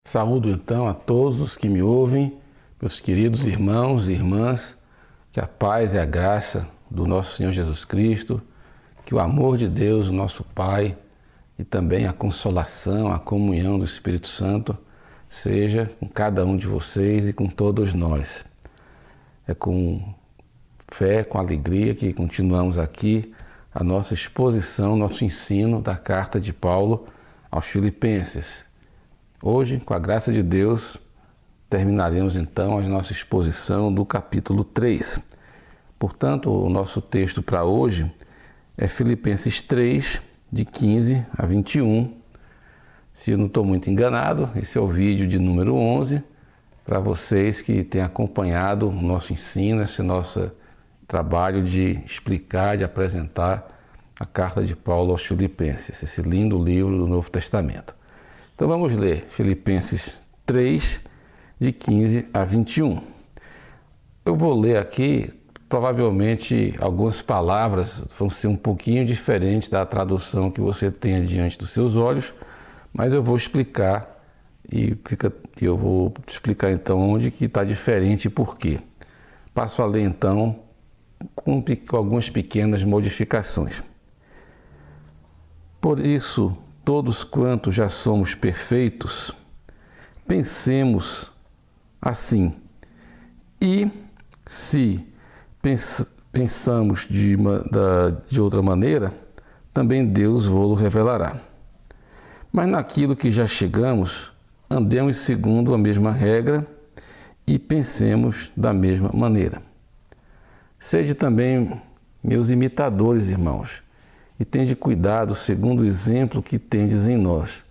Saúdo então a todos os que me ouvem, meus queridos irmãos e irmãs, que a paz e a graça do nosso Senhor Jesus Cristo, que o amor de Deus, nosso Pai, e também a consolação, a comunhão do Espírito Santo seja com cada um de vocês e com todos nós. É com fé, com alegria que continuamos aqui a nossa exposição, nosso ensino da carta de Paulo aos Filipenses. Hoje, com a graça de Deus, terminaremos então a nossa exposição do capítulo 3. Portanto, o nosso texto para hoje é Filipenses 3, de 15 a 21. Se eu não estou muito enganado, esse é o vídeo de número 11, para vocês que têm acompanhado o nosso ensino, esse nosso trabalho de explicar, de apresentar a carta de Paulo aos Filipenses, esse lindo livro do Novo Testamento. Então vamos ler Filipenses 3, de 15 a 21. Eu vou ler aqui, provavelmente algumas palavras vão ser um pouquinho diferentes da tradução que você tem diante dos seus olhos, mas eu vou explicar eu vou explicar então onde que está diferente e por quê. Passo a ler então com algumas pequenas modificações. Por isso, todos quantos já somos perfeitos, pensemos assim. E se pensamos de outra maneira, também Deus vô-lo revelará. Mas naquilo que já chegamos, andemos segundo a mesma regra e pensemos da mesma maneira. Sede também meus imitadores, irmãos, e tende cuidado segundo o exemplo que tendes em nós,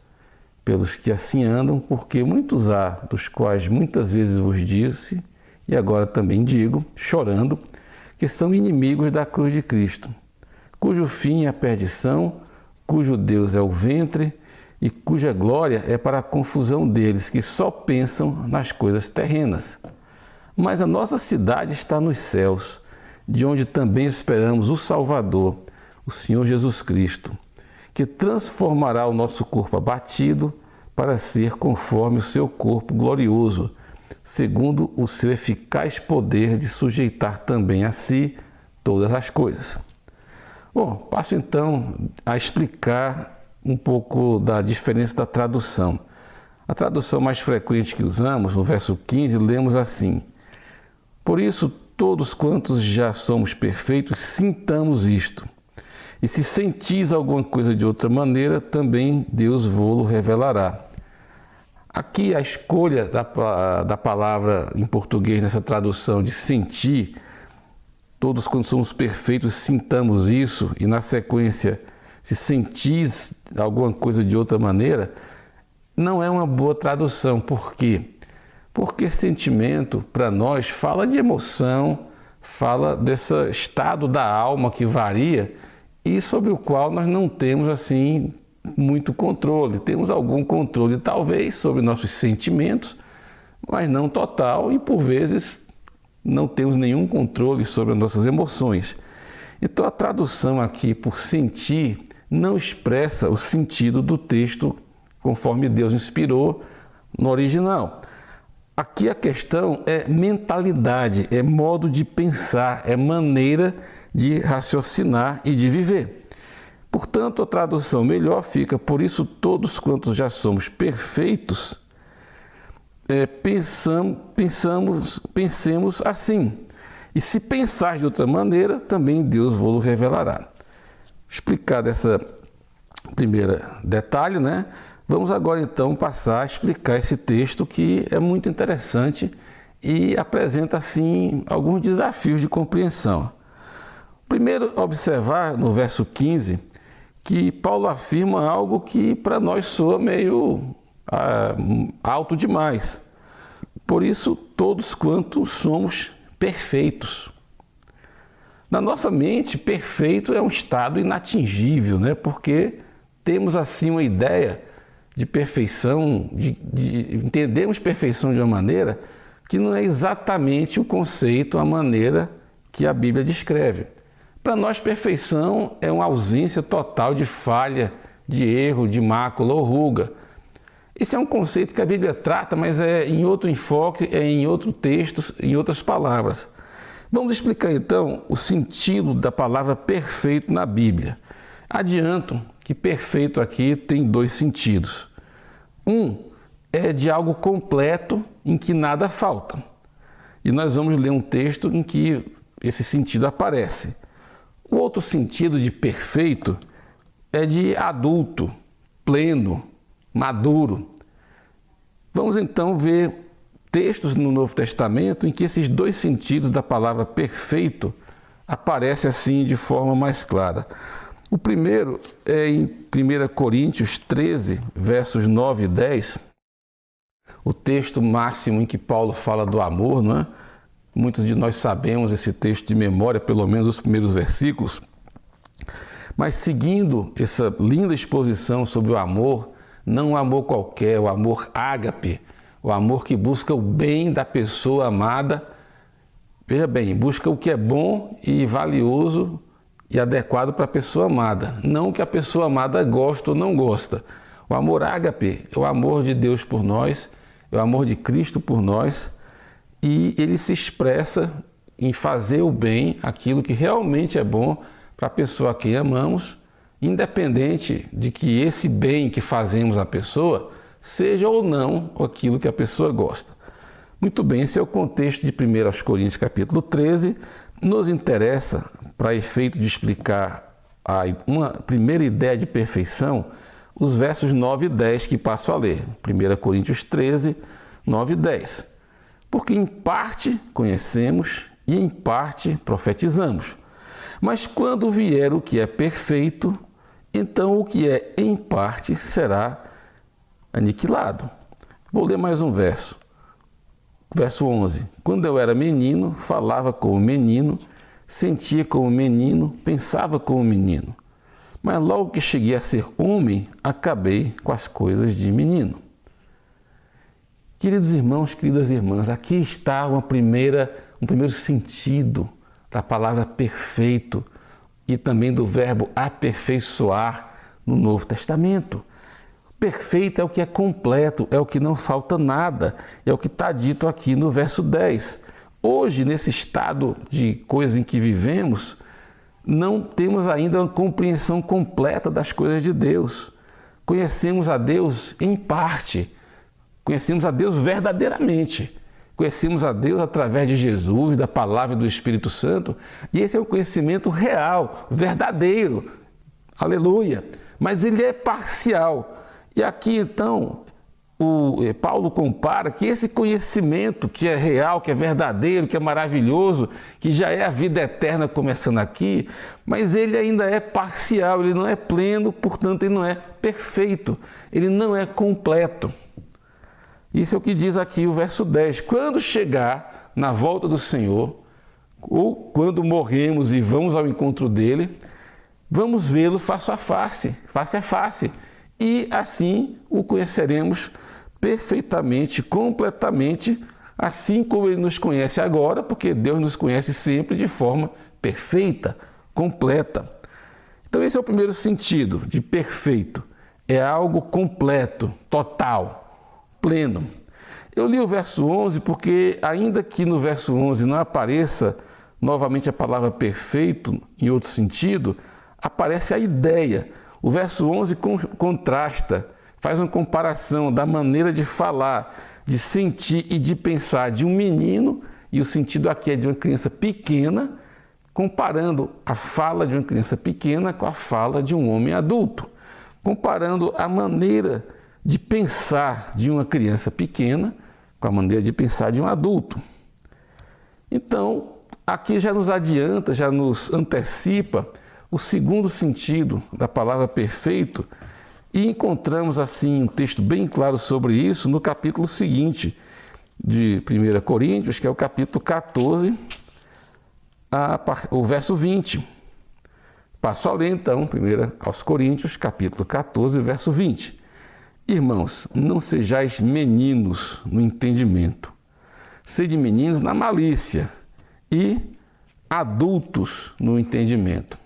pelos que assim andam, porque muitos há, dos quais muitas vezes vos disse, e agora também digo, chorando, que são inimigos da cruz de Cristo, cujo fim é a perdição, cujo Deus é o ventre, e cuja glória é para a confusão deles, que só pensam nas coisas terrenas. Mas a nossa cidade está nos céus, de onde também esperamos o Salvador, o Senhor Jesus Cristo, que transformará o nosso corpo abatido para ser conforme o seu corpo glorioso, segundo o seu eficaz poder de sujeitar também a si todas as coisas. Bom, passo então a explicar um pouco da diferença da tradução. A tradução mais frequente que usamos, no verso 15, lemos assim: por isso, todos quantos já somos perfeitos, sintamos isto. E se sentis alguma coisa de outra maneira, também Deus vô-lo revelará. Aqui a escolha da palavra em português, nessa tradução de sentir, todos quando somos perfeitos, sintamos isso, e na sequência, se sentis alguma coisa de outra maneira, não é uma boa tradução. Por quê? Porque sentimento, para nós, fala de emoção, fala desse estado da alma que varia e sobre o qual nós não temos assim muito controle. Temos algum controle talvez sobre nossos sentimentos, mas não total, e por vezes não temos nenhum controle sobre as nossas emoções. Então a tradução aqui por sentir não expressa o sentido do texto conforme Deus inspirou no original. Aqui a questão é mentalidade, é modo de pensar, é maneira de raciocinar e de viver. Portanto, a tradução melhor fica: por isso todos quantos já somos perfeitos, pensemos assim. E se pensar de outra maneira, também Deus vô-lo revelará. Explicado essa primeira detalhe, né? Vamos agora então passar a explicar esse texto que é muito interessante e apresenta assim alguns desafios de compreensão. Primeiro, observar no verso 15 que Paulo afirma algo que para nós soa meio alto demais. Por isso, todos quantos somos perfeitos. Na nossa mente, perfeito é um estado inatingível, né? Porque temos assim uma ideia de perfeição, entendemos perfeição de uma maneira que não é exatamente o conceito, a maneira que a Bíblia descreve. Para nós, perfeição é uma ausência total de falha, de erro, de mácula ou ruga. Esse é um conceito que a Bíblia trata, mas é em outro enfoque, é em outro texto, em outras palavras. Vamos explicar então o sentido da palavra perfeito na Bíblia. Adianto que perfeito aqui tem dois sentidos. Um é de algo completo em que nada falta. E nós vamos ler um texto em que esse sentido aparece. O outro sentido de perfeito é de adulto, pleno, maduro. Vamos então ver textos no Novo Testamento em que esses dois sentidos da palavra perfeito aparecem assim de forma mais clara. O primeiro é em 1 Coríntios 13, versos 9 e 10, o texto máximo em que Paulo fala do amor, não é? Muitos de nós sabemos esse texto de memória, pelo menos os primeiros versículos. Mas seguindo essa linda exposição sobre o amor, não um amor qualquer, o amor ágape, o amor que busca o bem da pessoa amada. Veja bem, busca o que é bom e valioso e adequado para a pessoa amada, não o que a pessoa amada gosta ou não gosta. O amor ágape é o amor de Deus por nós, é o amor de Cristo por nós, e ele se expressa em fazer o bem, aquilo que realmente é bom para a pessoa a quem amamos, independente de que esse bem que fazemos à pessoa seja ou não aquilo que a pessoa gosta. Muito bem, esse é o contexto de 1 Coríntios capítulo 13. Nos interessa, para efeito de explicar uma primeira ideia de perfeição, os versos 9 e 10 que passo a ler. 1 Coríntios 13, 9 e 10. Porque em parte conhecemos e em parte profetizamos. Mas quando vier o que é perfeito, então o que é em parte será aniquilado. Vou ler mais um verso. Verso 11. Quando eu era menino, falava como menino, sentia como menino, pensava como menino. Mas logo que cheguei a ser homem, acabei com as coisas de menino. Queridos irmãos, queridas irmãs, aqui está um primeiro sentido da palavra perfeito e também do verbo aperfeiçoar no Novo Testamento. Perfeito é o que é completo, é o que não falta nada, é o que está dito aqui no verso 10. Hoje, nesse estado de coisa em que vivemos, não temos ainda uma compreensão completa das coisas de Deus. Conhecemos a Deus em parte, conhecemos a Deus verdadeiramente. Conhecemos a Deus através de Jesus, da palavra e do Espírito Santo, e esse é o conhecimento real, verdadeiro. Aleluia! Mas ele é parcial. E aqui então, Paulo compara que esse conhecimento que é real, que é verdadeiro, que é maravilhoso, que já é a vida eterna começando aqui, mas ele ainda é parcial, ele não é pleno, portanto ele não é perfeito, ele não é completo. Isso é o que diz aqui o verso 10. Quando chegar na volta do Senhor, ou quando morremos e vamos ao encontro dele, vamos vê-lo face a face. E assim o conheceremos perfeitamente, completamente, assim como ele nos conhece agora, porque Deus nos conhece sempre de forma perfeita, completa. Então esse é o primeiro sentido de perfeito. É algo completo, total, pleno. Eu li o verso 11 porque, ainda que no verso 11 não apareça novamente a palavra perfeito em outro sentido, aparece a ideia. O verso 11 contrasta, faz uma comparação da maneira de falar, de sentir e de pensar de um menino, e o sentido aqui é de uma criança pequena, comparando a fala de uma criança pequena com a fala de um homem adulto, comparando a maneira de pensar de uma criança pequena com a maneira de pensar de um adulto. Então, aqui já nos adianta, já nos antecipa o segundo sentido da palavra perfeito, e encontramos assim um texto bem claro sobre isso no capítulo seguinte de 1 Coríntios, que é o capítulo 14, o verso 20. Passo a ler então, 1 aos Coríntios, capítulo 14, verso 20. Irmãos, não sejais meninos no entendimento, sede meninos na malícia e adultos no entendimento.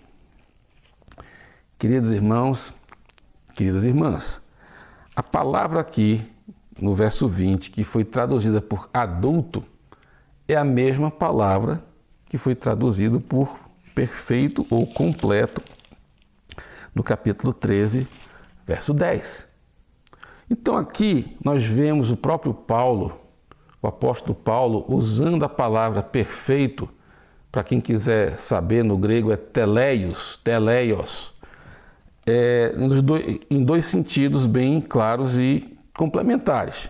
Queridos irmãos, queridas irmãs, A palavra aqui, no verso 20, que foi traduzida por adulto, é a mesma palavra que foi traduzida por perfeito ou completo no capítulo 13, verso 10. Então aqui nós vemos o próprio Paulo, o apóstolo Paulo, usando a palavra perfeito, para quem quiser saber, no grego é teleios, em dois sentidos bem claros e complementares.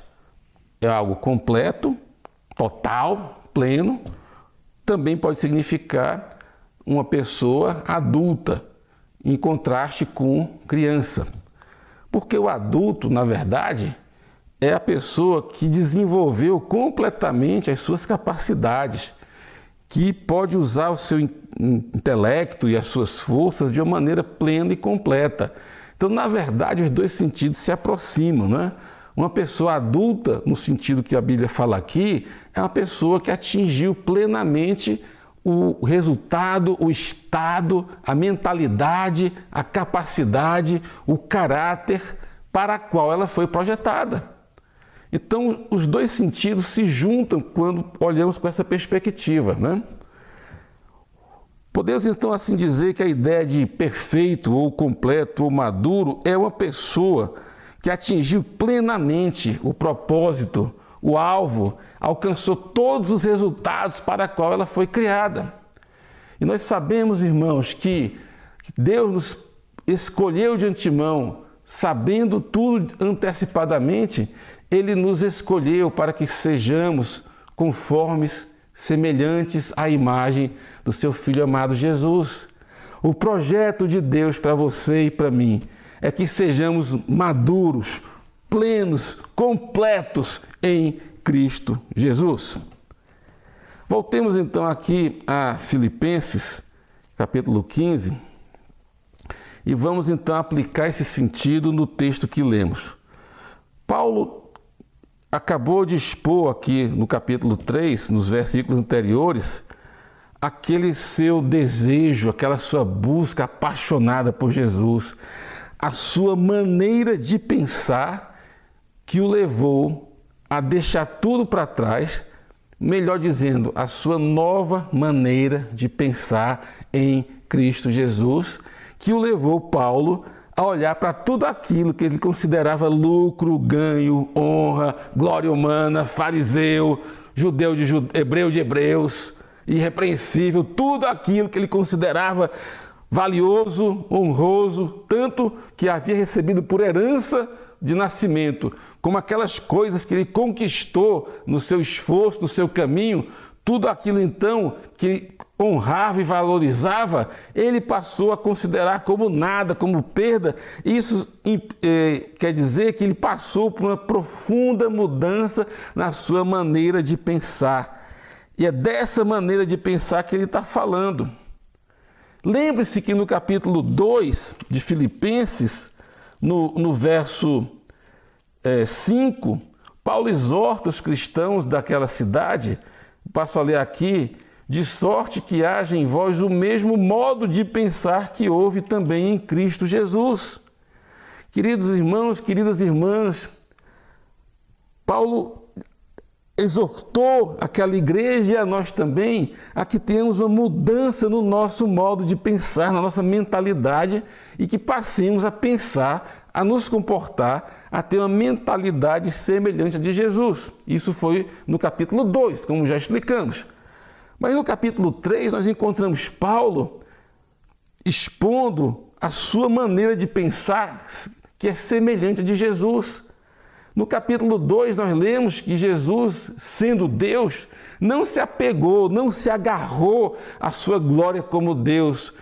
É algo completo, total, pleno. Também pode significar uma pessoa adulta, em contraste com criança. Porque o adulto, na verdade, é a pessoa que desenvolveu completamente as suas capacidades, que pode usar o seu intelecto e as suas forças de uma maneira plena e completa. Então, na verdade, os dois sentidos se aproximam, né? Uma pessoa adulta, no sentido que a Bíblia fala aqui, é uma pessoa que atingiu plenamente o resultado, o estado, a mentalidade, a capacidade, o caráter para a qual ela foi projetada. Então, os dois sentidos se juntam quando olhamos com essa perspectiva, né? Podemos então assim dizer que a ideia de perfeito ou completo ou maduro é uma pessoa que atingiu plenamente o propósito, o alvo, alcançou todos os resultados para a qual ela foi criada. E nós sabemos, irmãos, que Deus nos escolheu de antemão, sabendo tudo antecipadamente, Ele nos escolheu para que sejamos conformes, semelhantes à imagem do seu Filho amado Jesus. O projeto de Deus para você e para mim é que sejamos maduros, plenos, completos em Cristo Jesus. Voltemos então aqui a Filipenses, capítulo 15, e vamos então aplicar esse sentido no texto que lemos. Paulo acabou de expor aqui no capítulo 3, nos versículos anteriores, aquele seu desejo, aquela sua busca apaixonada por Jesus, a sua maneira de pensar que o levou a deixar tudo para trás, melhor dizendo, a sua nova maneira de pensar em Cristo Jesus, que o levou Paulo a olhar para tudo aquilo que ele considerava lucro, ganho, honra, glória humana, fariseu, judeu de hebreu de hebreus, irrepreensível, tudo aquilo que ele considerava valioso, honroso, tanto que havia recebido por herança de nascimento, como aquelas coisas que ele conquistou no seu esforço, no seu caminho, tudo aquilo então que honrava e valorizava, ele passou a considerar como nada, como perda. Isso quer dizer que ele passou por uma profunda mudança na sua maneira de pensar. E é dessa maneira de pensar que ele está falando. Lembre-se que no capítulo 2 de Filipenses, no verso 5, Paulo exorta os cristãos daquela cidade, passo a ler aqui, de sorte que haja em vós o mesmo modo de pensar que houve também em Cristo Jesus. Queridos irmãos, queridas irmãs, Paulo exortou aquela igreja e a nós também a que tenhamos uma mudança no nosso modo de pensar, na nossa mentalidade e que passemos a pensar, a nos comportar, a ter uma mentalidade semelhante à de Jesus. Isso foi no capítulo 2, como já explicamos. Mas no capítulo 3 nós encontramos Paulo expondo a sua maneira de pensar que é semelhante à de Jesus. No capítulo 2 nós lemos que Jesus, sendo Deus, não se apegou, não se agarrou à sua glória como Deus.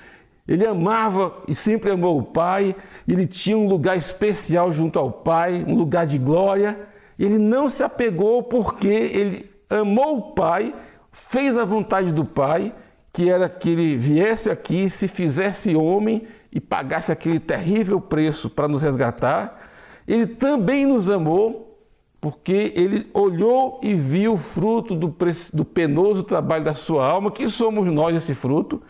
Ele amava e sempre amou o Pai, ele tinha um lugar especial junto ao Pai, um lugar de glória. Ele não se apegou porque ele amou o Pai, fez a vontade do Pai, que era que ele viesse aqui, se fizesse homem e pagasse aquele terrível preço para nos resgatar. Ele também nos amou, porque ele olhou e viu o fruto do penoso trabalho da sua alma, que somos nós esse fruto,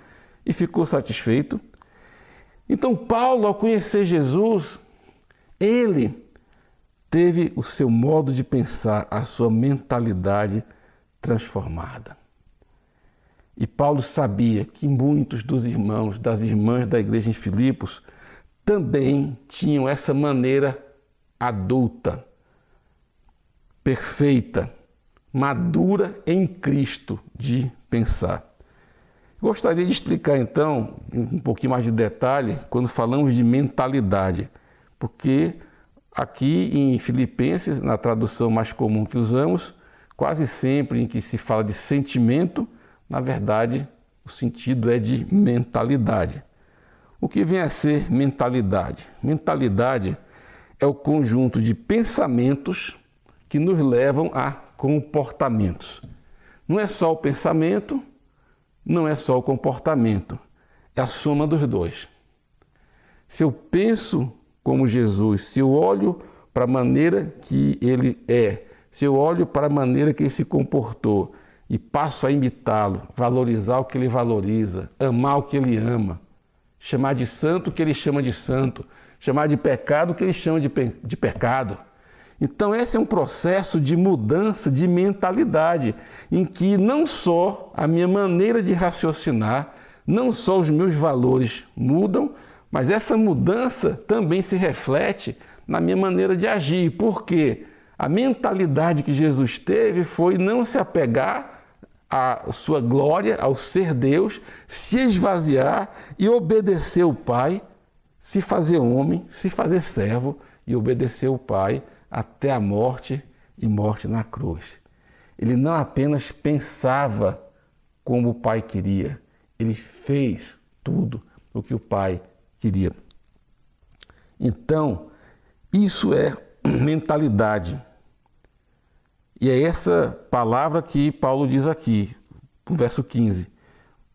e ficou satisfeito. Então Paulo, ao conhecer Jesus, ele teve o seu modo de pensar, a sua mentalidade transformada. E Paulo sabia que muitos dos irmãos, das irmãs da igreja em Filipos, também tinham essa maneira adulta, perfeita, madura em Cristo de pensar. Gostaria de explicar então, um pouquinho mais de detalhe, quando falamos de mentalidade, porque aqui em Filipenses, na tradução mais comum que usamos, quase sempre em que se fala de sentimento, na verdade, o sentido é de mentalidade. O que vem a ser mentalidade? Mentalidade é o conjunto de pensamentos que nos levam a comportamentos. Não é só o pensamento, não é só o comportamento, é a soma dos dois. Se eu penso como Jesus, se eu olho para a maneira que ele é, se eu olho para a maneira que ele se comportou e passo a imitá-lo, valorizar o que ele valoriza, amar o que ele ama, chamar de santo o que ele chama de santo, chamar de pecado o que ele chama de pecado. Então esse é um processo de mudança de mentalidade, em que não só a minha maneira de raciocinar, não só os meus valores mudam, mas essa mudança também se reflete na minha maneira de agir. Por quê? A mentalidade que Jesus teve foi não se apegar à sua glória, ao ser Deus, se esvaziar e obedecer o Pai, se fazer homem, se fazer servo e obedecer o Pai até a morte e morte na cruz. Ele não apenas pensava como o Pai queria, ele fez tudo o que o Pai queria. Então, isso é mentalidade. E é essa palavra que Paulo diz aqui, no verso 15.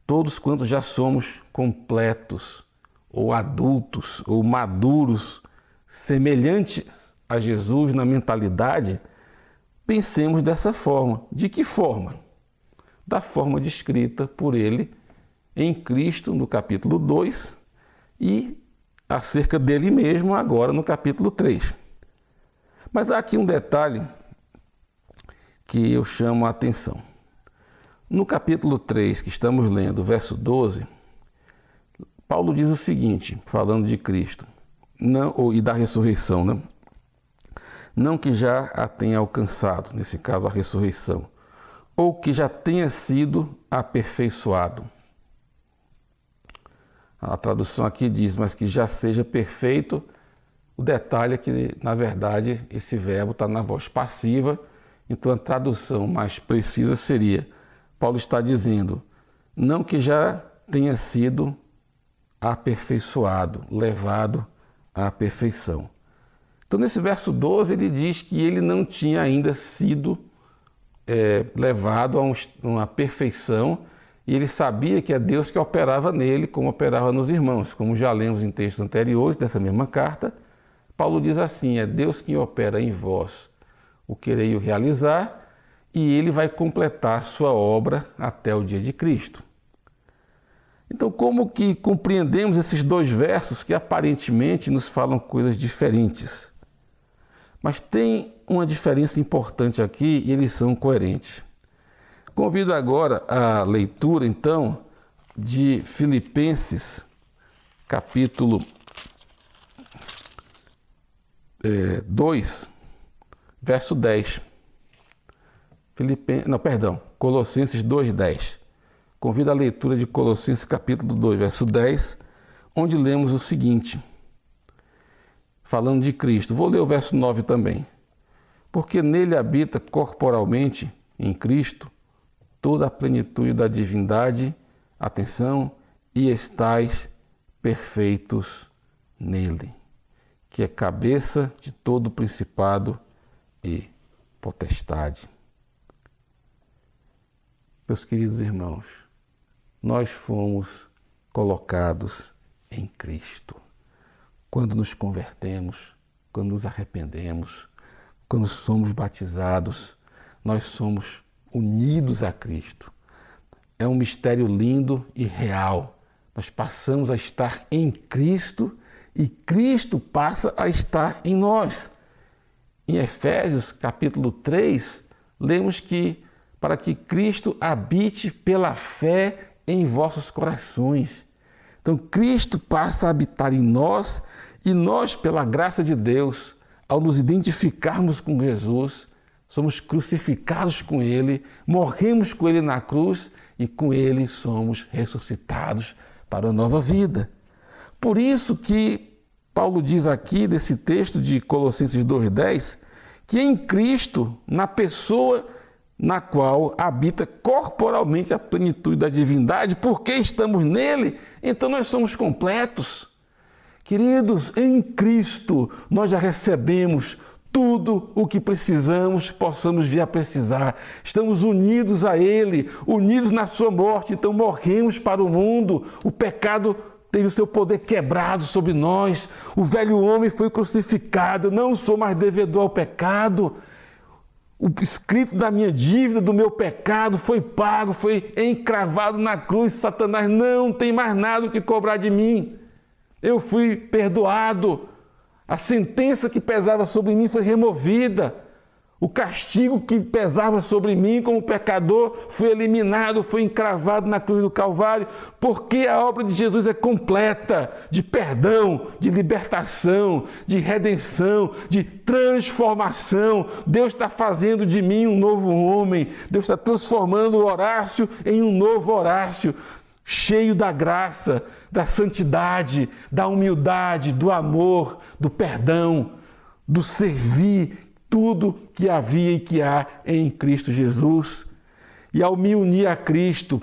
Todos quantos já somos completos, ou adultos, ou maduros, semelhantes a Jesus na mentalidade, pensemos dessa forma. De que forma? Da forma descrita por ele em Cristo, no capítulo 2, e acerca dele mesmo agora no capítulo 3. Mas há aqui um detalhe que eu chamo a atenção. No capítulo 3, que estamos lendo, verso 12, Paulo diz o seguinte, falando de Cristo e da ressurreição, né? Não que já a tenha alcançado, nesse caso a ressurreição, ou que já tenha sido aperfeiçoado. A tradução aqui diz, mas que já seja perfeito. O detalhe é que, na verdade, esse verbo está na voz passiva, então a tradução mais precisa seria, Paulo está dizendo, não que já tenha sido aperfeiçoado, levado à perfeição. Então, nesse verso 12, ele diz que ele não tinha ainda sido levado a uma perfeição, e ele sabia que é Deus que operava nele, como operava nos irmãos. Como já lemos em textos anteriores dessa mesma carta, Paulo diz assim, é Deus que opera em vós o querer e o realizar, e ele vai completar sua obra até o dia de Cristo. Então, como que compreendemos esses dois versos que aparentemente nos falam coisas diferentes? Mas tem uma diferença importante aqui e eles são coerentes. Convido agora a leitura, então, de Filipenses, capítulo 2, verso 10. Colossenses 2:10. Convido a leitura de Colossenses capítulo 2, verso 10, onde lemos o seguinte, falando de Cristo. Vou ler o verso 9 também. Porque nele habita corporalmente, em Cristo, toda a plenitude da divindade, atenção, e estais perfeitos nele, que é cabeça de todo principado e potestade. Meus queridos irmãos, nós fomos colocados em Cristo. Quando nos convertemos, quando nos arrependemos, quando somos batizados, nós somos unidos a Cristo. É um mistério lindo e real. Nós passamos a estar em Cristo e Cristo passa a estar em nós. em Efésios, capítulo 3, lemos que para que Cristo habite pela fé em vossos corações. Então, Cristo passa a habitar em nós e nós, pela graça de Deus, ao nos identificarmos com Jesus, somos crucificados com Ele, morremos com Ele na cruz e com Ele somos ressuscitados para a nova vida. Por isso que Paulo diz aqui, nesse texto de Colossenses 2,10, que em Cristo, na pessoa na qual habita corporalmente a plenitude da divindade, porque estamos nele, então nós somos completos. Queridos, em Cristo nós já recebemos tudo o que precisamos, possamos vir a precisar. Estamos unidos a Ele, unidos na sua morte, então morremos para o mundo. O pecado teve o seu poder quebrado sobre nós. O velho homem foi crucificado. Eu não sou mais devedor ao pecado. O escrito da minha dívida, do meu pecado, foi pago, foi encravado na cruz. Satanás não tem mais nada o que cobrar de mim. Eu fui perdoado. A sentença que pesava sobre mim foi removida. O castigo que pesava sobre mim como pecador foi eliminado, foi encravado na cruz do Calvário, porque a obra de Jesus é completa, de perdão, de libertação, de redenção, de transformação. Deus está fazendo de mim um novo homem. Deus está transformando o Horácio em um novo Horácio, cheio da graça, da santidade, da humildade, do amor, do perdão, do servir, tudo que havia e que há em Cristo Jesus. E ao me unir a Cristo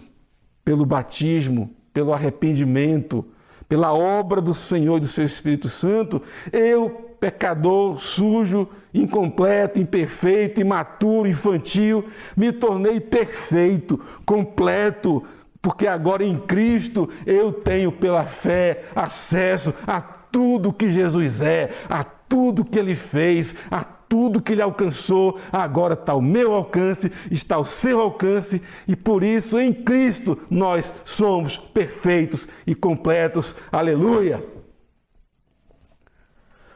pelo batismo, pelo arrependimento, pela obra do Senhor e do seu Espírito Santo, eu, pecador, sujo, incompleto, imperfeito, imaturo, infantil, me tornei perfeito, completo, porque agora em Cristo eu tenho pela fé acesso a tudo que Jesus é, a tudo que Ele fez, a tudo que Ele alcançou. Agora está ao meu alcance, está ao seu alcance, e por isso em Cristo nós somos perfeitos e completos. Aleluia!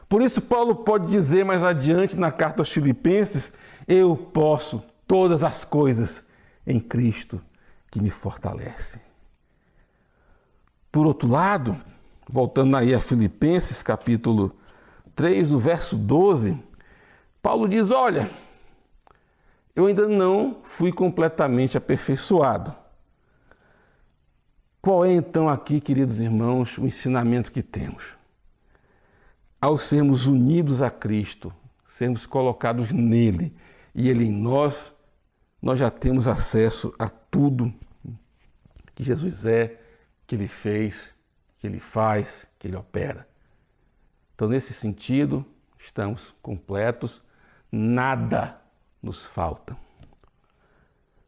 Por isso Paulo pode dizer mais adiante na carta aos Filipenses: eu posso todas as coisas em Cristo que me fortalece. Por outro lado, voltando aí a Filipenses capítulo 3, o verso 12, Paulo diz: olha, eu ainda não fui completamente aperfeiçoado. Qual é então aqui, queridos irmãos, o ensinamento que temos? Ao sermos unidos a Cristo, sermos colocados nele e ele em nós, nós já temos acesso a tudo que Jesus é, que Ele fez, que Ele faz, que Ele opera. Então, nesse sentido, estamos completos, nada nos falta.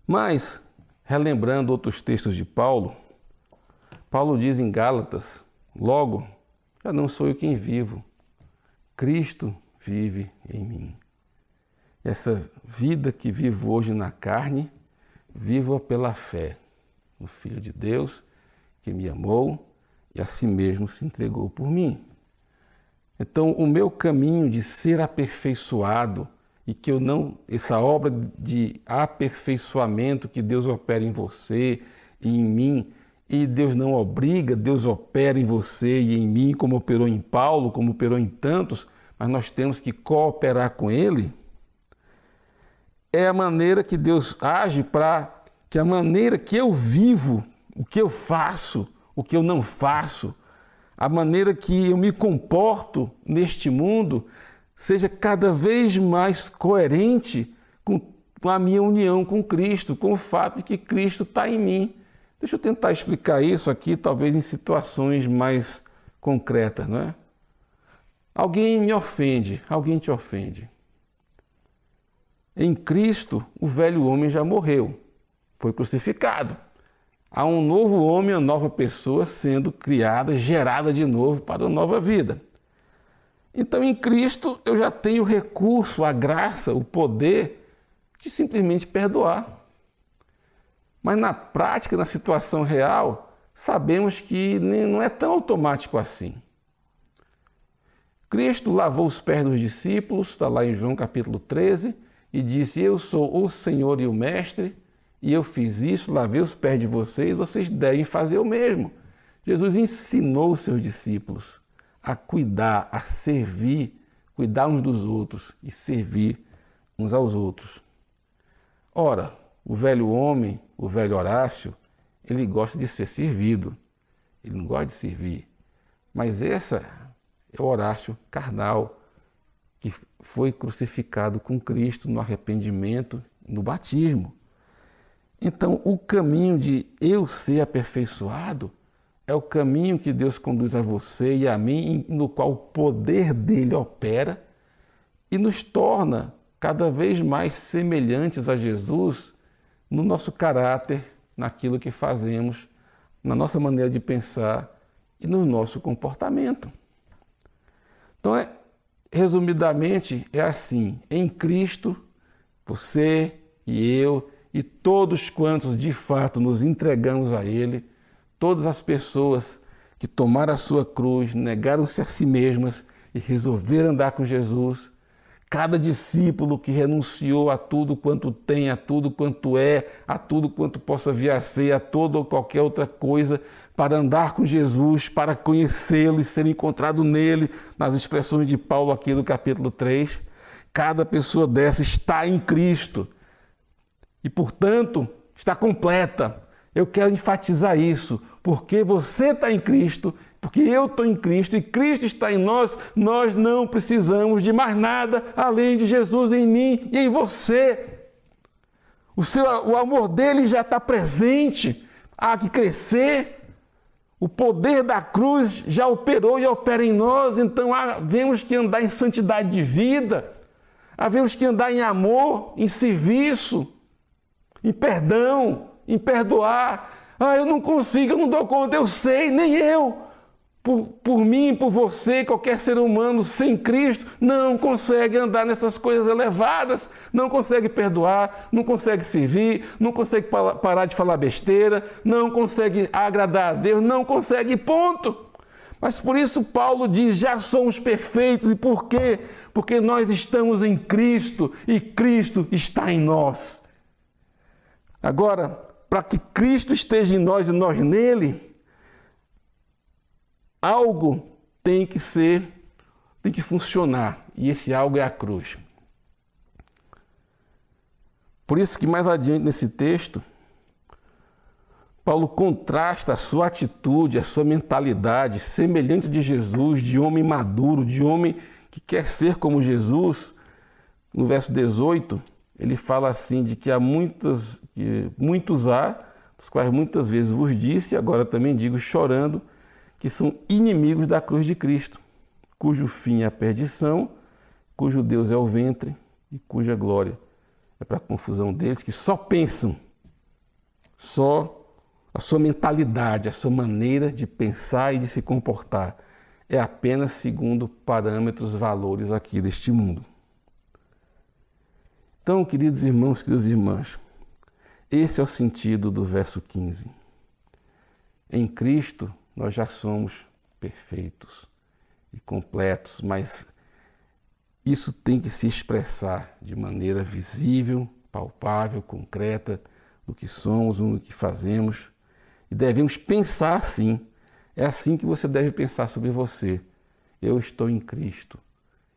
Mas, relembrando outros textos de Paulo, Paulo diz em Gálatas: logo, já não sou eu quem vivo, Cristo vive em mim. Essa vida que vivo hoje na carne, vivo-a pela fé no Filho de Deus, que me amou e a si mesmo se entregou por mim. Então, o meu caminho de ser aperfeiçoado e que eu não, essa obra de aperfeiçoamento que Deus opera em você e em mim, e Deus não obriga, Deus opera em você e em mim, como operou em Paulo, como operou em tantos, mas nós temos que cooperar com Ele. É a maneira que Deus age para que a maneira que eu vivo, o que eu faço, o que eu não faço, a maneira que eu me comporto neste mundo, seja cada vez mais coerente com a minha união com Cristo, com o fato de que Cristo está em mim. Deixa eu tentar explicar isso aqui, talvez em situações mais concretas, não é? Alguém me ofende, alguém te ofende. Em Cristo, o velho homem já morreu, foi crucificado. Há um novo homem, uma nova pessoa sendo criada, gerada de novo para uma nova vida. Então, em Cristo, eu já tenho o recurso, a graça, o poder de simplesmente perdoar. Mas na prática, na situação real, sabemos que não é tão automático assim. Cristo lavou os pés dos discípulos, está lá em João capítulo 13, e disse: eu sou o Senhor e o Mestre, e eu fiz isso, lavei os pés de vocês, vocês devem fazer o mesmo. Jesus ensinou os seus discípulos a cuidar, a servir, cuidar uns dos outros e servir uns aos outros. Ora, o velho homem, o velho Horácio, ele gosta de ser servido, ele não gosta de servir. Mas esse é o Horácio carnal, que foi crucificado com Cristo no arrependimento, no batismo. Então, o caminho de eu ser aperfeiçoado é o caminho que Deus conduz a você e a mim, no qual o poder dele opera e nos torna cada vez mais semelhantes a Jesus no nosso caráter, naquilo que fazemos, na nossa maneira de pensar e no nosso comportamento. Então, resumidamente, é assim: em Cristo, você e eu e todos quantos de fato nos entregamos a Ele, todas as pessoas que tomaram a sua cruz, negaram-se a si mesmas e resolveram andar com Jesus, cada discípulo que renunciou a tudo quanto tem, a tudo quanto é, a tudo quanto possa vir a ser, a toda ou qualquer outra coisa, para andar com Jesus, para conhecê-lo e ser encontrado nele, nas expressões de Paulo aqui no capítulo 3, cada pessoa dessa está em Cristo e, portanto, está completa. Eu quero enfatizar isso, porque você está em Cristo, porque eu estou em Cristo e Cristo está em nós, nós não precisamos de mais nada além de Jesus em mim e em você. O amor dele já está presente, há que crescer. O poder da cruz já operou e opera em nós, então havemos que andar em santidade de vida, havemos que andar em amor, em serviço, em perdão, em perdoar. Eu não consigo, eu não dou conta, eu sei, nem eu. Por mim, por você, qualquer ser humano sem Cristo não consegue andar nessas coisas elevadas, não consegue perdoar, não consegue servir, não consegue parar de falar besteira, não consegue agradar a Deus, não consegue, ponto. Mas por isso Paulo diz: já somos perfeitos. E por quê? Porque nós estamos em Cristo e Cristo está em nós. Agora, para que Cristo esteja em nós e nós nele, algo tem que funcionar, e esse algo é a cruz. Por isso que mais adiante nesse texto, Paulo contrasta a sua atitude, a sua mentalidade semelhante de Jesus, de homem maduro, de homem que quer ser como Jesus. No verso 18, ele fala assim, de que muitos há, dos quais muitas vezes vos disse, agora também digo chorando, que são inimigos da cruz de Cristo, cujo fim é a perdição, cujo Deus é o ventre e cuja glória é para a confusão deles, que só pensam, só a sua mentalidade, a sua maneira de pensar e de se comportar é apenas segundo parâmetros, valores aqui deste mundo. Então, queridos irmãos, queridas irmãs, esse é o sentido do verso 15. Em Cristo, nós já somos perfeitos e completos, mas isso tem que se expressar de maneira visível, palpável, concreta, no que somos, no que fazemos. E devemos pensar assim. É assim que você deve pensar sobre você. Eu estou em Cristo.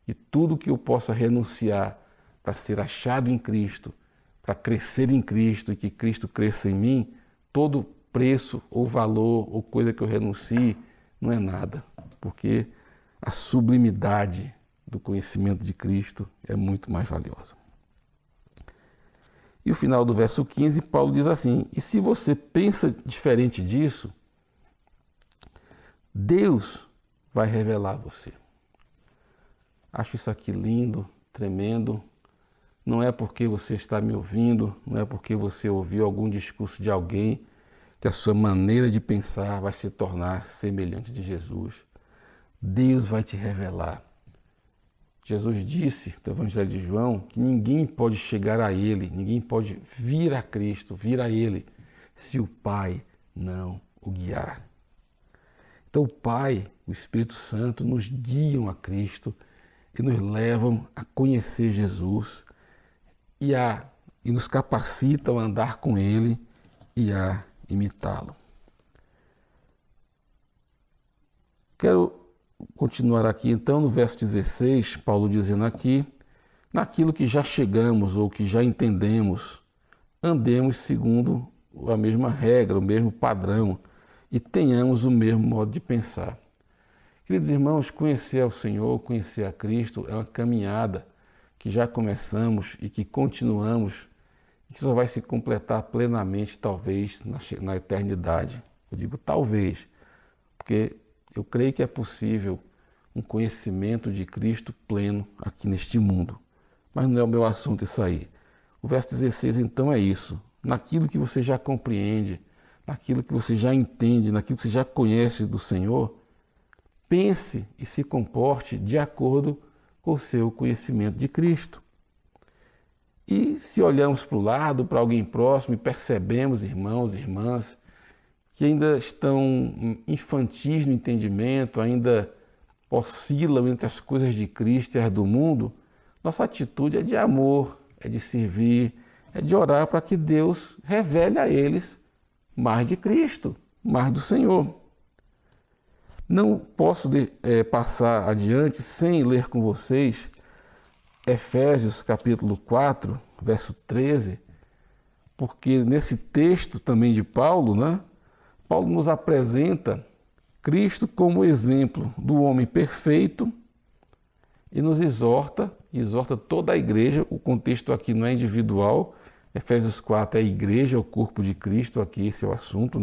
E tudo que eu possa renunciar para ser achado em Cristo, para crescer em Cristo e que Cristo cresça em mim, todo preço ou valor ou coisa que eu renuncie não é nada, porque a sublimidade do conhecimento de Cristo é muito mais valiosa. E o final do verso 15, Paulo diz assim: e se você pensa diferente disso, Deus vai revelar a você. Acho isso aqui lindo, tremendo. Não é porque você está me ouvindo, não é porque você ouviu algum discurso de alguém que a sua maneira de pensar vai se tornar semelhante de Jesus. Deus vai te revelar. Jesus disse no Evangelho de João que ninguém pode chegar a Ele, ninguém pode vir a Cristo, vir a Ele, se o Pai não o guiar. Então o Pai, o Espírito Santo nos guiam a Cristo e nos levam a conhecer Jesus e nos capacitam a andar com Ele e a imitá-lo. Quero continuar aqui então no verso 16, Paulo dizendo aqui: naquilo que já chegamos ou que já entendemos, andemos segundo a mesma regra, o mesmo padrão e tenhamos o mesmo modo de pensar. Queridos irmãos, conhecer ao Senhor, conhecer a Cristo é uma caminhada que já começamos e que continuamos e que só vai se completar plenamente, talvez, na eternidade. Eu digo talvez, porque eu creio que é possível um conhecimento de Cristo pleno aqui neste mundo. Mas não é o meu assunto isso aí. O verso 16 então é isso. Naquilo que você já compreende, naquilo que você já entende, naquilo que você já conhece do Senhor, pense e se comporte de acordo com o seu conhecimento de Cristo. E se olhamos para o lado, para alguém próximo e percebemos, irmãos e irmãs, que ainda estão infantis no entendimento, ainda oscilam entre as coisas de Cristo e as do mundo, nossa atitude é de amor, é de servir, é de orar para que Deus revele a eles mais de Cristo, mais do Senhor. Não posso passar adiante sem ler com vocês Efésios capítulo 4, verso 13, porque nesse texto também de Paulo, Paulo nos apresenta Cristo como exemplo do homem perfeito e nos exorta toda a igreja. O contexto aqui não é individual, Efésios 4 é a igreja, é o corpo de Cristo, aqui esse é o assunto,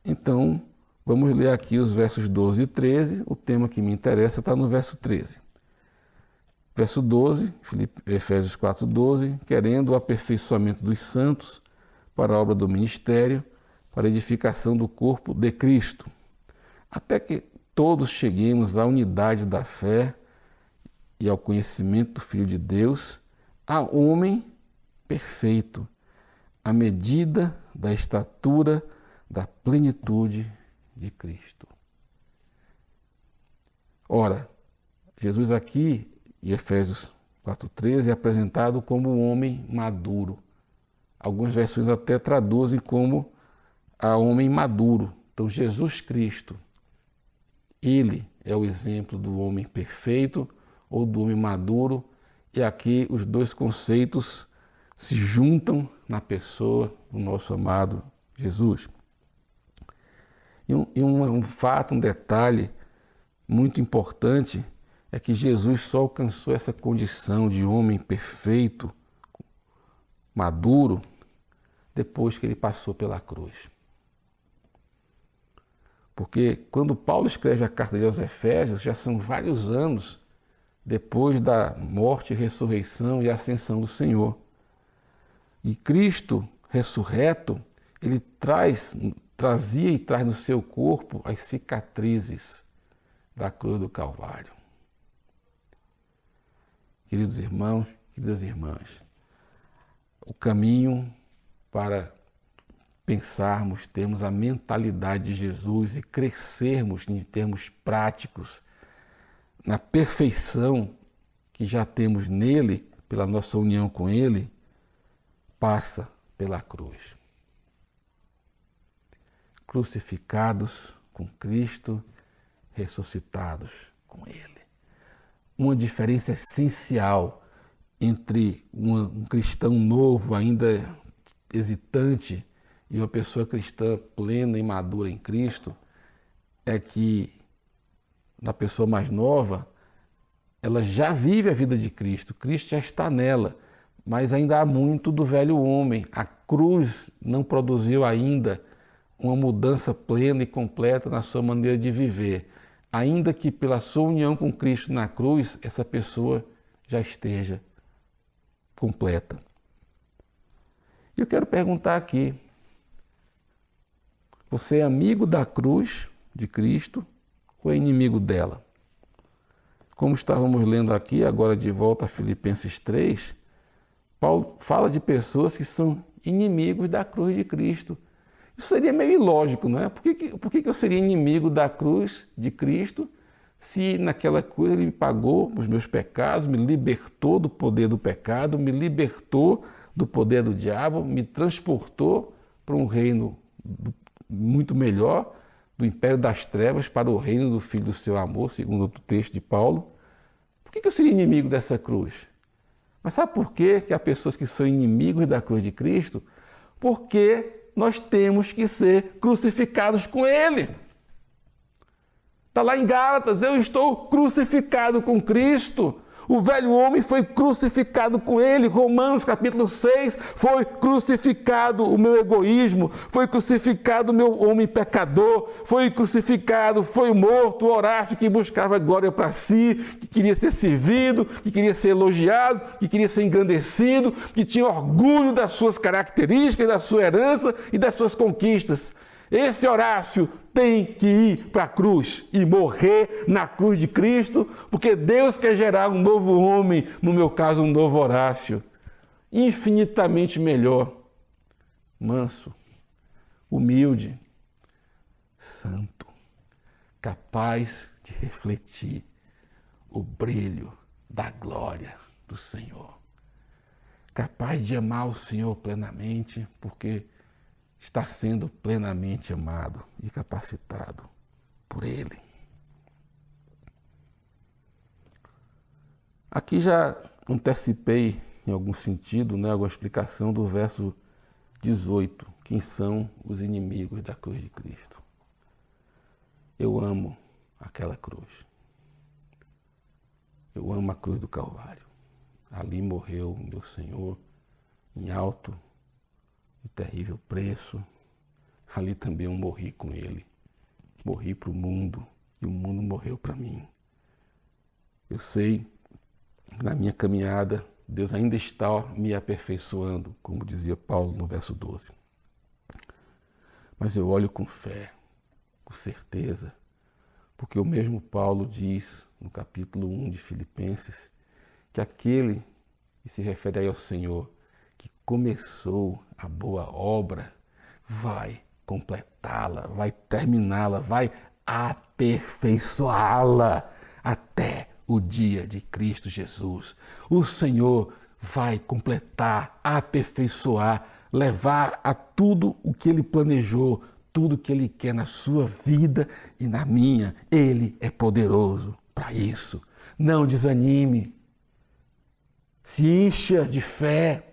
Então, vamos ler aqui os versos 12 e 13, o tema que me interessa está no verso 13. Verso 12, Efésios 4, 12, querendo o aperfeiçoamento dos santos para a obra do ministério, para a edificação do corpo de Cristo, até que todos cheguemos à unidade da fé e ao conhecimento do Filho de Deus, a homem perfeito, à medida da estatura da plenitude de Cristo. Ora, Jesus aqui, em Efésios 4,13, é apresentado como um homem maduro. Algumas versões até traduzem como a homem maduro. Então, Jesus Cristo, Ele é o exemplo do homem perfeito ou do homem maduro, e aqui os dois conceitos se juntam na pessoa do nosso amado Jesus. E um fato, um detalhe muito importante é que Jesus só alcançou essa condição de homem perfeito, maduro, depois que ele passou pela cruz. Porque quando Paulo escreve a carta aos Efésios, já são vários anos depois da morte, ressurreição e ascensão do Senhor. E Cristo ressurreto, ele trazia e traz no seu corpo as cicatrizes da cruz do Calvário. Queridos irmãos, queridas irmãs, o caminho para pensarmos, termos a mentalidade de Jesus e crescermos em termos práticos na perfeição que já temos nele, pela nossa união com ele, passa pela cruz. Crucificados com Cristo, ressuscitados com ele. Uma diferença essencial entre um cristão novo, ainda hesitante, e uma pessoa cristã plena e madura em Cristo, é que na pessoa mais nova, ela já vive a vida de Cristo, Cristo já está nela, mas ainda há muito do velho homem. A cruz não produziu ainda uma mudança plena e completa na sua maneira de viver, ainda que pela sua união com Cristo na cruz, essa pessoa já esteja completa. E eu quero perguntar aqui, você é amigo da cruz de Cristo ou é inimigo dela? Como estávamos lendo aqui, agora de volta a Filipenses 3, Paulo fala de pessoas que são inimigos da cruz de Cristo. Isso seria meio ilógico, não é? Por que eu seria inimigo da cruz de Cristo se naquela cruz ele me pagou os meus pecados, me libertou do poder do pecado, me libertou do poder do diabo, me transportou para um reino muito melhor, do império das trevas para o reino do Filho do seu amor, segundo o texto de Paulo? Por que eu seria inimigo dessa cruz? Mas sabe por quê que há pessoas que são inimigos da cruz de Cristo? Porque nós temos que ser crucificados com Ele. Está lá em Gálatas, eu estou crucificado com Cristo. O velho homem foi crucificado com Ele. Romanos capítulo 6, foi crucificado o meu egoísmo, foi crucificado o meu homem pecador, foi crucificado, foi morto o Horácio que buscava glória para si, que queria ser servido, que queria ser elogiado, que queria ser engrandecido, que tinha orgulho das suas características, da sua herança e das suas conquistas. Esse Horácio tem que ir para a cruz e morrer na cruz de Cristo, porque Deus quer gerar um novo homem, no meu caso, um novo Horácio, infinitamente melhor, manso, humilde, santo, capaz de refletir o brilho da glória do Senhor, capaz de amar o Senhor plenamente, porque está sendo plenamente amado e capacitado por Ele. Aqui já antecipei, em algum sentido, alguma explicação do verso 18, quem são os inimigos da cruz de Cristo. Eu amo aquela cruz. Eu amo a cruz do Calvário. Ali morreu o meu Senhor em alto e terrível preço. Ali também eu morri com Ele. Morri para o mundo e o mundo morreu para mim. Eu sei que na minha caminhada Deus ainda está me aperfeiçoando, como dizia Paulo no verso 12. Mas eu olho com fé, com certeza, porque o mesmo Paulo diz no capítulo 1 de Filipenses que aquele que se refere aí ao Senhor, que começou a boa obra, vai completá-la, vai terminá-la, vai aperfeiçoá-la até o dia de Cristo Jesus. O Senhor vai completar, aperfeiçoar, levar a tudo o que Ele planejou, tudo o que Ele quer na sua vida e na minha. Ele é poderoso para isso. Não desanime. Se encha de fé.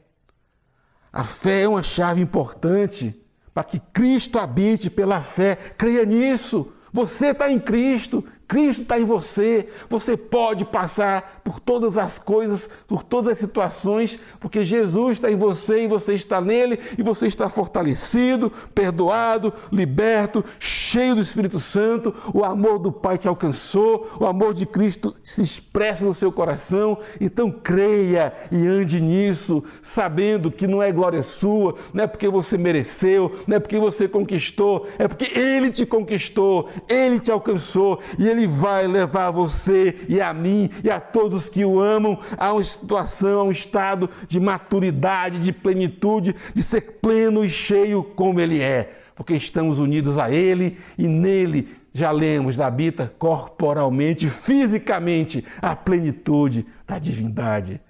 A fé é uma chave importante para que Cristo habite pela fé. Creia nisso. Você está em Cristo. Cristo está em você. Você pode passar por todas as coisas, por todas as situações, porque Jesus está em você e você está nele e você está fortalecido, perdoado, liberto, cheio do Espírito Santo. O amor do Pai te alcançou, o amor de Cristo se expressa no seu coração. Então creia e ande nisso, sabendo que não é glória sua, não é porque você mereceu, não é porque você conquistou, é porque Ele te conquistou, Ele te alcançou e Ele vai levar você e a mim e a todos que o amam a uma situação, a um estado de maturidade, de plenitude, de ser pleno e cheio como Ele é, porque estamos unidos a Ele e nele, já lemos, habita corporalmente, fisicamente, a plenitude da divindade.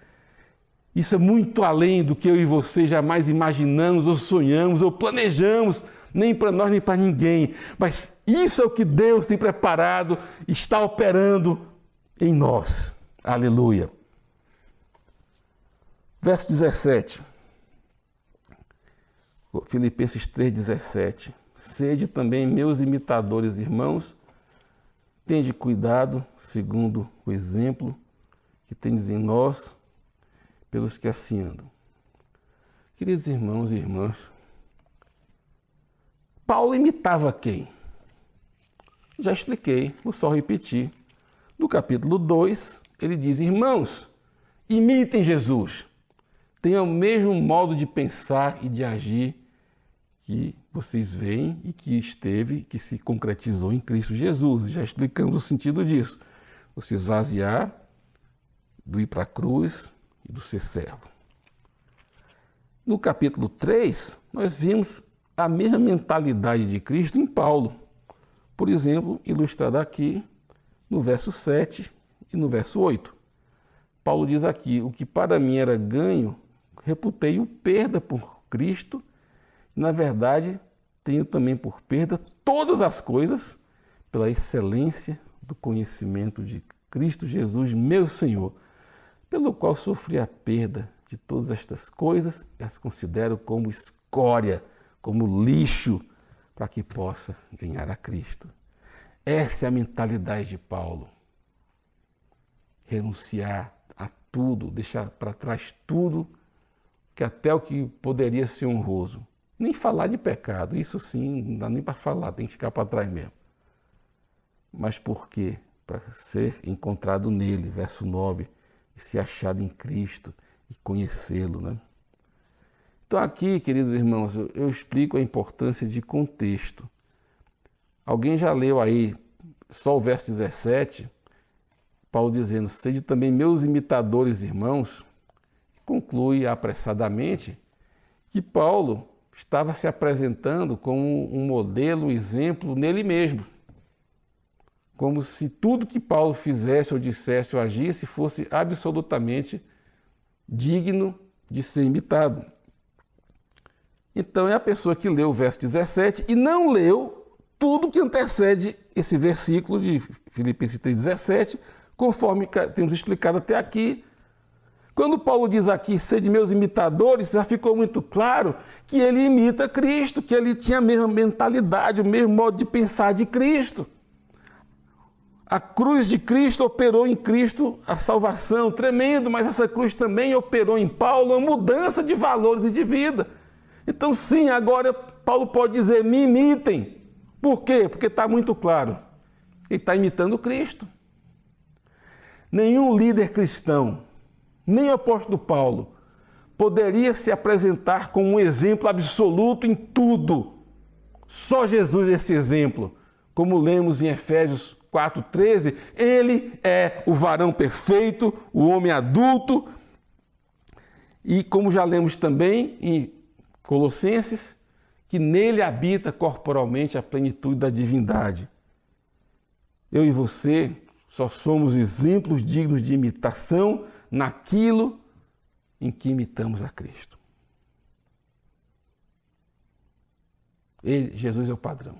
Isso é muito além do que eu e você jamais imaginamos ou sonhamos ou planejamos, nem para nós, nem para ninguém. Mas isso é o que Deus tem preparado, está operando em nós. Aleluia. Verso 17. Filipenses 3,17. Sede também meus imitadores, irmãos, tende cuidado, segundo o exemplo que tendes em nós, pelos que assim andam. Queridos irmãos e irmãs, Paulo imitava quem? Já expliquei, vou só repetir. No capítulo 2, ele diz, irmãos, imitem Jesus. Tenham o mesmo modo de pensar e de agir que vocês veem e que esteve, que se concretizou em Cristo Jesus. Já explicamos o sentido disso. O se esvaziar, do ir para a cruz e do ser servo. No capítulo 3, nós vimos a mesma mentalidade de Cristo em Paulo. Por exemplo, ilustrada aqui no verso 7 e no verso 8. Paulo diz aqui: o que para mim era ganho, reputei-o perda por Cristo. Na verdade, tenho também por perda todas as coisas pela excelência do conhecimento de Cristo Jesus, meu Senhor, pelo qual sofri a perda de todas estas coisas e as considero como escória, como lixo, para que possa ganhar a Cristo. Essa é a mentalidade de Paulo. Renunciar a tudo, deixar para trás tudo, que até o que poderia ser honroso. Nem falar de pecado, isso sim, não dá nem para falar, tem que ficar para trás mesmo. Mas por quê? Para ser encontrado nele, verso 9, e ser achado em Cristo e conhecê-lo, né? Então aqui, queridos irmãos, eu explico a importância de contexto. Alguém já leu aí só o verso 17, Paulo dizendo: sede também meus imitadores, irmãos. Conclui apressadamente que Paulo estava se apresentando como um modelo, um exemplo nele mesmo. Como se tudo que Paulo fizesse ou dissesse ou agisse fosse absolutamente digno de ser imitado. Então é a pessoa que leu o verso 17 e não leu tudo que antecede esse versículo de Filipenses 3,17, conforme temos explicado até aqui. Quando Paulo diz aqui, sede meus imitadores, já ficou muito claro que ele imita Cristo, que ele tinha a mesma mentalidade, o mesmo modo de pensar de Cristo. A cruz de Cristo operou em Cristo a salvação, tremendo, mas essa cruz também operou em Paulo a mudança de valores e de vida. Então sim, agora Paulo pode dizer, me imitem. Por quê? Porque está muito claro. Ele está imitando Cristo. Nenhum líder cristão, nem o apóstolo Paulo, poderia se apresentar como um exemplo absoluto em tudo. Só Jesus é esse exemplo. Como lemos em Efésios 4,13, ele é o varão perfeito, o homem adulto. E como já lemos também em Colossenses, que nele habita corporalmente a plenitude da divindade. Eu e você só somos exemplos dignos de imitação naquilo em que imitamos a Cristo. Jesus é o padrão.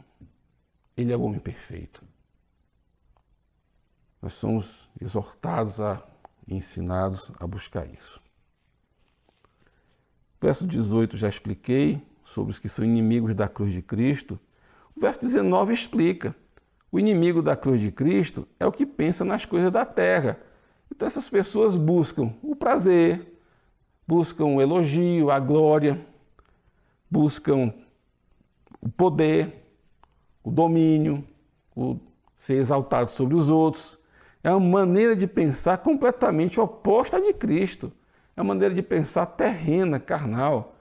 Ele é o homem perfeito. Nós somos exortados e ensinados a buscar isso. Verso 18 já expliquei sobre os que são inimigos da cruz de Cristo. O verso 19 explica. O inimigo da cruz de Cristo é o que pensa nas coisas da terra. Então essas pessoas buscam o prazer, buscam o elogio, a glória, buscam o poder, o domínio, o ser exaltado sobre os outros. É uma maneira de pensar completamente oposta à de Cristo. É uma maneira de pensar terrena, carnal.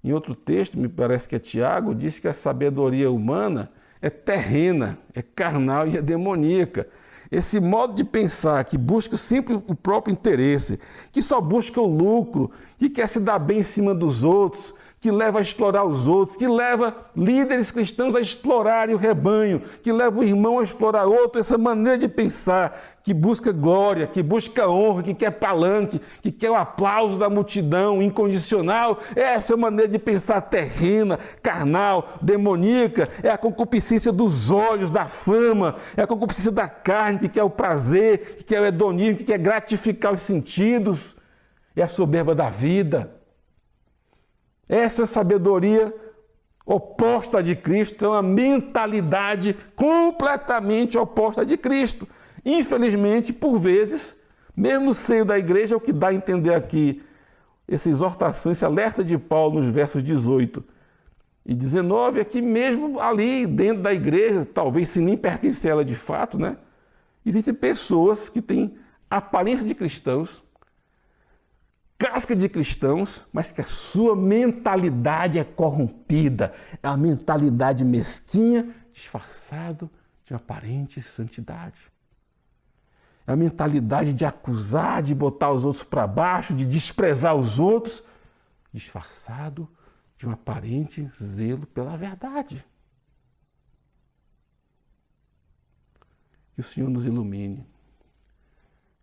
Em outro texto, me parece que é Tiago, diz que a sabedoria humana é terrena, é carnal e é demoníaca. Esse modo de pensar que busca sempre o próprio interesse, que só busca o lucro, que quer se dar bem em cima dos outros, que leva a explorar os outros, que leva líderes cristãos a explorarem o rebanho, que leva o irmão a explorar outro, essa maneira de pensar que busca glória, que busca honra, que quer palanque, que quer o aplauso da multidão incondicional, essa é a maneira de pensar terrena, carnal, demoníaca, é a concupiscência dos olhos, da fama, é a concupiscência da carne, que quer o prazer, que quer o hedonismo, que quer gratificar os sentidos, é a soberba da vida. Essa é a sabedoria oposta à de Cristo, é uma mentalidade completamente oposta à de Cristo. Infelizmente, por vezes, mesmo no seio da igreja, é o que dá a entender aqui, essa exortação, esse alerta de Paulo nos versos 18 e 19, é que mesmo ali dentro da igreja, talvez se nem pertencer a ela de fato, né? Existem pessoas que têm aparência de cristãos, casca de cristãos, mas que a sua mentalidade é corrompida. É uma mentalidade mesquinha, disfarçado de aparente santidade. É a mentalidade de acusar, de botar os outros para baixo, de desprezar os outros, disfarçado de um aparente zelo pela verdade. Que o Senhor nos ilumine,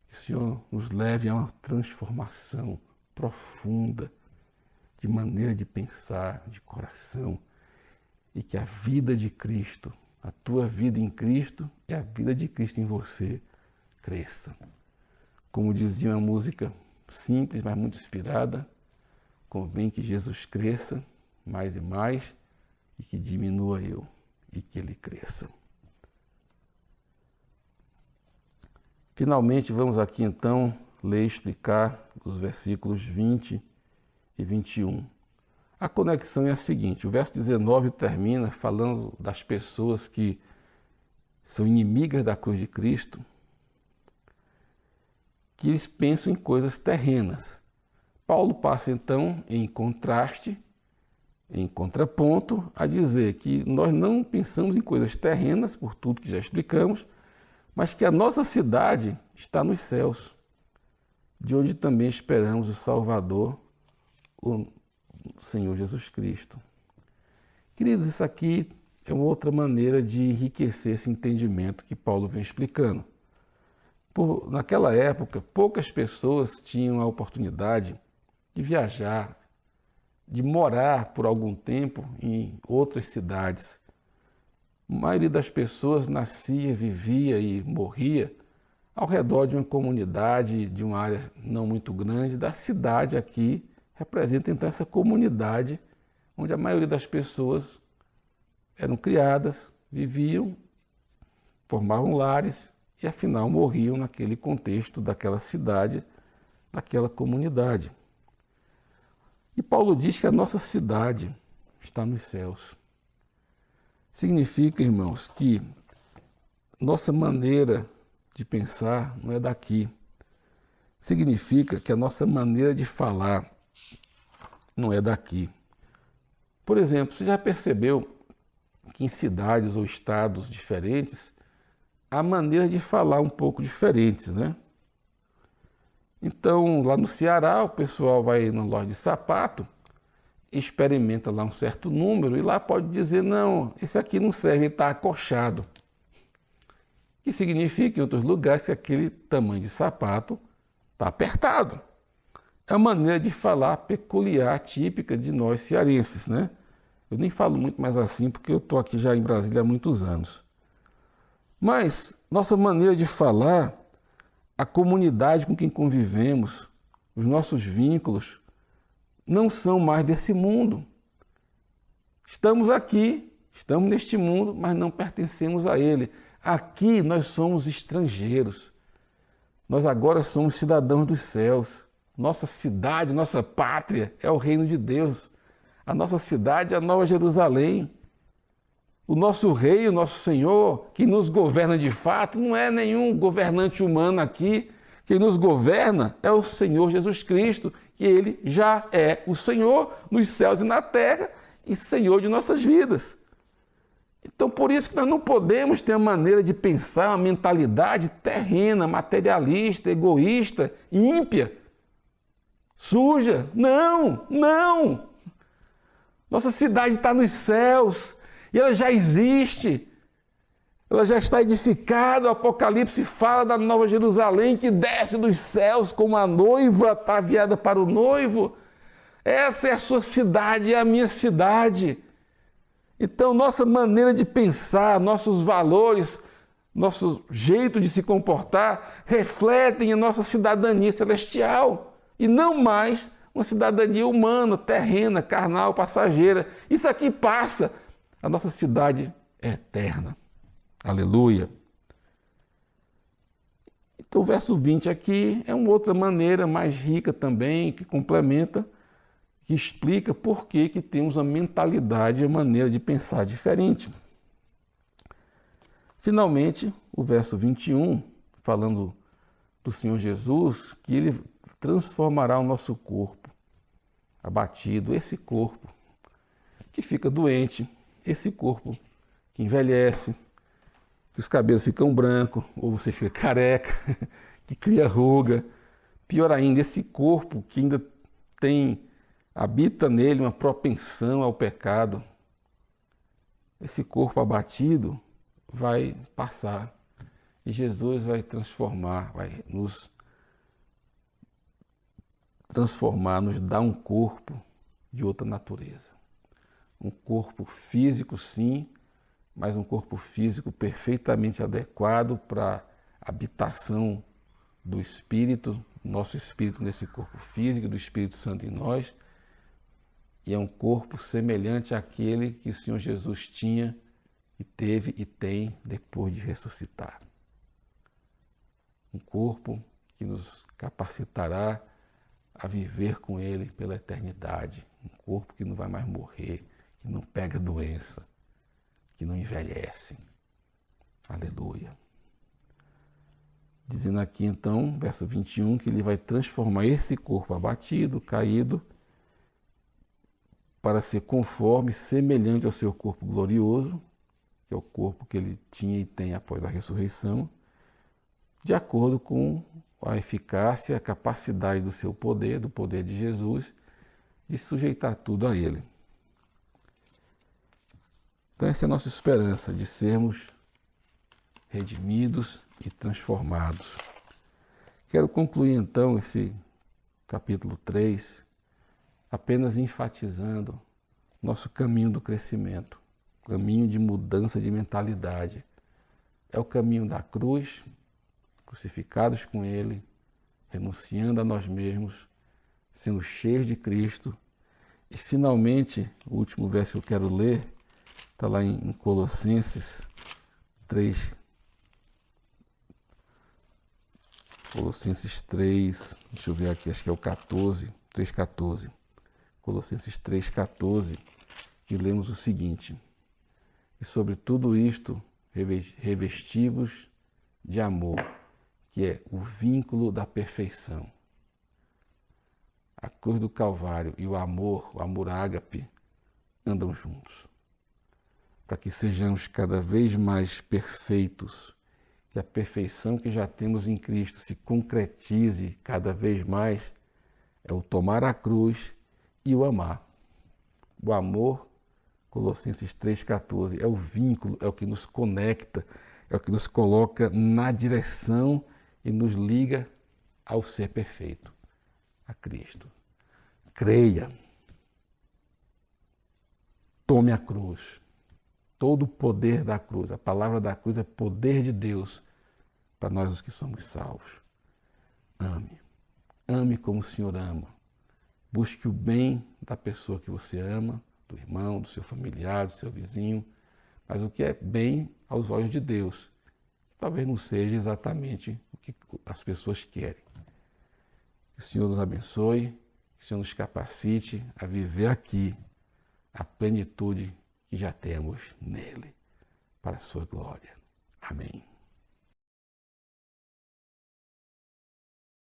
que o Senhor nos leve a uma transformação profunda de maneira de pensar, de coração, e que a vida de Cristo, a tua vida em Cristo e a vida de Cristo em você cresça. Como dizia uma música simples, mas muito inspirada, convém que Jesus cresça mais e mais e que diminua eu e que Ele cresça. Finalmente, vamos aqui então ler e explicar os versículos 20 e 21. A conexão é a seguinte: o verso 19 termina falando das pessoas que são inimigas da cruz de Cristo, que eles pensam em coisas terrenas. Paulo passa então em contraste, em contraponto, a dizer que nós não pensamos em coisas terrenas, por tudo que já explicamos, mas que a nossa cidade está nos céus, de onde também esperamos o Salvador, o Senhor Jesus Cristo. Queridos, isso aqui é uma outra maneira de enriquecer esse entendimento que Paulo vem explicando. Naquela época, poucas pessoas tinham a oportunidade de viajar, de morar por algum tempo em outras cidades. A maioria das pessoas nascia, vivia e morria ao redor de uma comunidade, de uma área não muito grande. Da cidade aqui representa então essa comunidade onde a maioria das pessoas eram criadas, viviam, formavam lares e afinal morriam naquele contexto daquela cidade, daquela comunidade. E Paulo diz que a nossa cidade está nos céus. Significa, irmãos, que nossa maneira de pensar não é daqui. Significa que a nossa maneira de falar não é daqui. Por exemplo, você já percebeu que em cidades ou estados diferentes há maneiras de falar um pouco diferentes, né? Então, lá no Ceará, o pessoal vai na loja de sapato, experimenta lá um certo número e lá pode dizer, não, esse aqui não serve, ele está acochado. Que significa, em outros lugares, que aquele tamanho de sapato está apertado. É uma maneira de falar peculiar, típica de nós cearenses, né? Eu nem falo muito mais assim, porque eu estou aqui já em Brasília há muitos anos. Mas nossa maneira de falar, a comunidade com quem convivemos, os nossos vínculos, não são mais desse mundo. Estamos aqui, estamos neste mundo, mas não pertencemos a ele. Aqui nós somos estrangeiros. Nós agora somos cidadãos dos céus. Nossa cidade, nossa pátria é o reino de Deus. A nossa cidade é a Nova Jerusalém. O nosso rei, o nosso Senhor, que nos governa de fato, não é nenhum governante humano aqui. Quem nos governa é o Senhor Jesus Cristo, que Ele já é o Senhor nos céus e na terra e Senhor de nossas vidas. Então, por isso que nós não podemos ter uma maneira de pensar, uma mentalidade terrena, materialista, egoísta, ímpia, suja. Não, não! Nossa cidade está nos céus e ela já existe. Ela já está edificada. O Apocalipse fala da Nova Jerusalém que desce dos céus como a noiva ataviada para o noivo. Essa é a sua cidade, é a minha cidade. Então, nossa maneira de pensar, nossos valores, nosso jeito de se comportar refletem a nossa cidadania celestial e não mais uma cidadania humana, terrena, carnal, passageira. Isso aqui passa. A nossa cidade é eterna. Aleluia. Então, o verso 20 aqui é uma outra maneira mais rica também, que complementa, que explica por que temos uma mentalidade, uma maneira de pensar diferente. Finalmente, o verso 21, falando do Senhor Jesus, que Ele transformará o nosso corpo abatido, esse corpo que fica doente, esse corpo que envelhece, que os cabelos ficam brancos, ou você fica careca, que cria ruga. Pior ainda, esse corpo que ainda tem habita nele uma propensão ao pecado. Esse corpo abatido vai passar e Jesus vai transformar, vai nos transformar, nos dar um corpo de outra natureza. Um corpo físico, sim, mas um corpo físico perfeitamente adequado para a habitação do Espírito, nosso Espírito nesse corpo físico, do Espírito Santo em nós. E é um corpo semelhante àquele que o Senhor Jesus tinha e teve e tem depois de ressuscitar. Um corpo que nos capacitará a viver com Ele pela eternidade. Um corpo que não vai mais morrer, que não pega doença, que não envelhece. Aleluia. Dizendo aqui então, verso 21, que Ele vai transformar esse corpo abatido, caído, para ser conforme, semelhante ao seu corpo glorioso, que é o corpo que Ele tinha e tem após a ressurreição, de acordo com a eficácia, a capacidade do seu poder, do poder de Jesus, de sujeitar tudo a Ele. Então essa é a nossa esperança, de sermos redimidos e transformados. Quero concluir então esse capítulo 3, apenas enfatizando nosso caminho do crescimento, caminho de mudança de mentalidade. É o caminho da cruz, crucificados com Ele, renunciando a nós mesmos, sendo cheios de Cristo. E finalmente, o último verso que eu quero ler, está lá em Colossenses 3. Colossenses 3, deixa eu ver aqui, acho que é o 14, 3,14. Colossenses 3,14, que lemos o seguinte: e sobre tudo isto revestivos de amor, que é o vínculo da perfeição. A cruz do Calvário e o amor ágape, andam juntos, para que sejamos cada vez mais perfeitos, que a perfeição que já temos em Cristo se concretize cada vez mais. É o tomar a cruz e o amar. O amor, Colossenses 3,14, é o vínculo, é o que nos conecta, é o que nos coloca na direção e nos liga ao ser perfeito, a Cristo. Creia. Tome a cruz. Todo o poder da cruz, a palavra da cruz é poder de Deus para nós os que somos salvos. Ame. Ame como o Senhor ama. Busque o bem da pessoa que você ama, do irmão, do seu familiar, do seu vizinho, mas o que é bem aos olhos de Deus. Talvez não seja exatamente o que as pessoas querem. Que o Senhor nos abençoe, que o Senhor nos capacite a viver aqui a plenitude que já temos nele, para a sua glória. Amém.